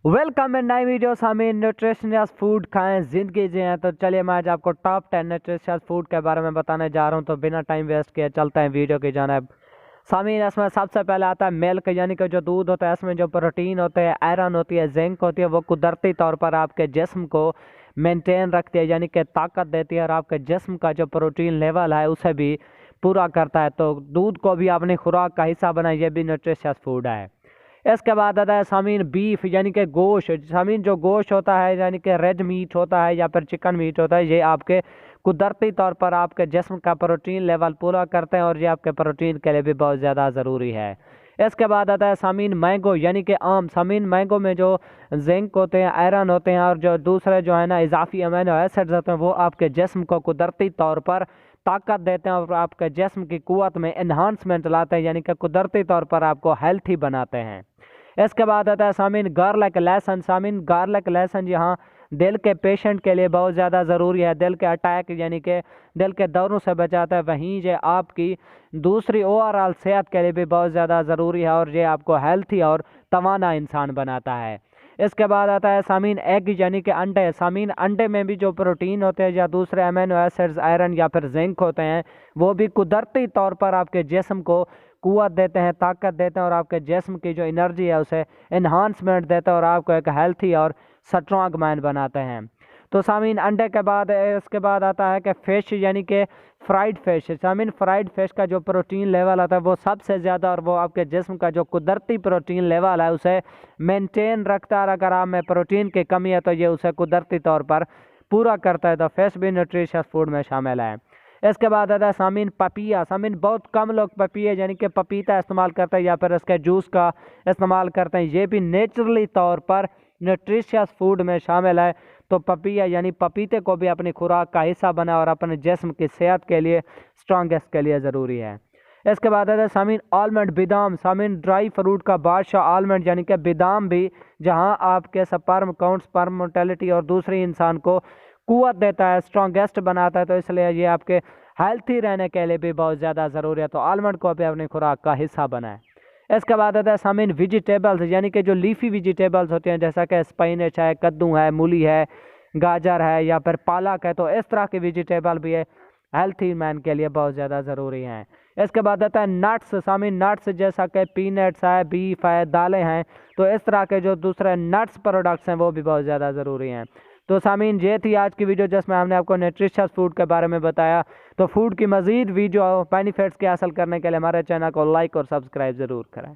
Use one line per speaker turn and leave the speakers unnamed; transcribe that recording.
Welcome in नई video सामीन। न्यूट्रिशनियस food खाएं जिंदगी जिएं। तो चलिए मैं आज आपको टॉप 10 न्यूट्रिशियस फूड के बारे में बताने जा रहा हूं। तो बिना टाइम वेस्ट किए चलते हैं वीडियो की जानिब। सामीन, इसमें सबसे पहले आता है मिल्क, यानी कि जो दूध होता है इसमें जो प्रोटीन होते हैं, आयरन होती है, जिंक होती है, वो कुदरती तौर पर आपके जिस्म को मेंटेन रखती है, यानी कि ताकत देती है और आपके जिस्म का जो प्रोटीन लेवल है उसे भी पूरा करता है। तो दूध को भी अपनी खुराक का हिस्सा बनाए, ये भी न्यूट्रिशियस फूड है। इसके बाद आता है सामीन बीफ, यानी कि गोश्त। सामीन जो गोश्त होता है यानी कि रेड मीट होता है या फिर चिकन मीट होता है, ये आपके कुदरती तौर पर आपके जिस्म का प्रोटीन लेवल पूरा करते हैं और ये आपके प्रोटीन के लिए भी बहुत ज़्यादा ज़रूरी है। इसके बाद आता है सामीन मैंगो, यानी कि आम। सामीन मैंगो में जो जिंक होते हैं, आयरन होते हैं और जो दूसरे जो है ना इजाफी अमीनो एसिड्स होते हैं, वो आपके जिस्म को कुदरती तौर पर ताकत देते हैं और आपके जिस्म की कुव्वत में इन्हांसमेंट लाते हैं, यानी कि कुदरती तौर पर आपको हेल्थी बनाते हैं। इसके बाद आता है सामीन गार्लिक लहसुन। सामीन गार्लिक लहसुन यहाँ दिल के पेशेंट के लिए बहुत ज़्यादा ज़रूरी है। दिल के अटैक यानी कि दिल के दौरों से बचाता है। वहीं ये आपकी दूसरी ओवरऑल सेहत के लिए भी बहुत ज़्यादा ज़रूरी है और ये आपको हेल्थी और तवाना इंसान बनाता है। इसके बाद आता है सामीन एग, यानी कि अंडे। सामीन अंडे में भी जो प्रोटीन होते हैं या दूसरे अमीनो एसिड्स, आयरन या फिर जिंक होते हैं, वो भी कुदरती तौर पर आपके जिस्म को कुव्वत देते हैं, ताकत देते हैं और आपके जिस्म की जो एनर्जी है उसे इन्हांसमेंट देते हैं और आपको एक हेल्थी और स्ट्रॉन्ग माइंड बनाते हैं। तो सामीन अंडे के बाद इसके बाद आता है कि फ़िश, यानी कि फ्राइड फ़िश। सामीन फ्राइड फ़िश का जो प्रोटीन लेवल आता है वो सबसे ज़्यादा और वो आपके जिस्म का जो कुदरती प्रोटीन लेवल है उसे मेंटेन रखता है। अगर आप में प्रोटीन की कमी है तो ये उसे कुदरती तौर पर पूरा करता है। तो फ़िश भी न्यूट्रिशियस फूड में शामिल है। इसके बाद आता है सामीन पपिया। सामीन बहुत कम लोग पपिया यानी कि पपीता इस्तेमाल करते हैं या फिर इसके जूस का इस्तेमाल करते हैं। ये भी नेचुरली तौर पर न्यूट्रिशियस फूड में शामिल है। तो पपिया यानी पपीते को भी अपनी खुराक का हिस्सा बना और अपने जिस्म की सेहत के लिए, स्ट्रॉन्गेस्ट के लिए ज़रूरी है। इसके बाद आता है सामीन आलमंड, बादाम। सामीन ड्राई फ्रूट का बादशाह आलमंड, यानी कि बादाम भी जहां आपके स्पर्म काउंट, स्पर्म मोर्टेलिटी और दूसरी इंसान को कुव्वत देता है, स्ट्रॉन्गेस्ट बनाता है। तो इसलिए ये आपके हेल्थी रहने के लिए भी बहुत ज़्यादा ज़रूरी है। तो आलमंड को भी अपनी खुराक का हिस्सा बनाए। इसके बाद आता है सामीन वेजिटेबल्स, यानी कि जो लीफी वेजिटेबल्स होते हैं जैसा कि स्पिनच है, कद्दू है, मूली है, गाजर है या फिर पालक है। तो इस तरह के वेजिटेबल भी है हेल्थी मैन के लिए बहुत ज़्यादा ज़रूरी हैं। इसके बाद आता है नट्स। सामीन नट्स जैसा कि पीनट्स है, बीफ है, दालें हैं। तो इस तरह के जो दूसरे नट्स प्रोडक्ट्स हैं वो भी बहुत ज़्यादा ज़रूरी हैं। तो सामीन ये थी आज की वीडियो जिसमें हमने आपको न्यूट्रिशियस फूड के बारे में बताया। तो फूड की मज़ीद वीडियो बेनिफिट्स के हासिल करने के लिए हमारे चैनल को लाइक और सब्सक्राइब ज़रूर करें।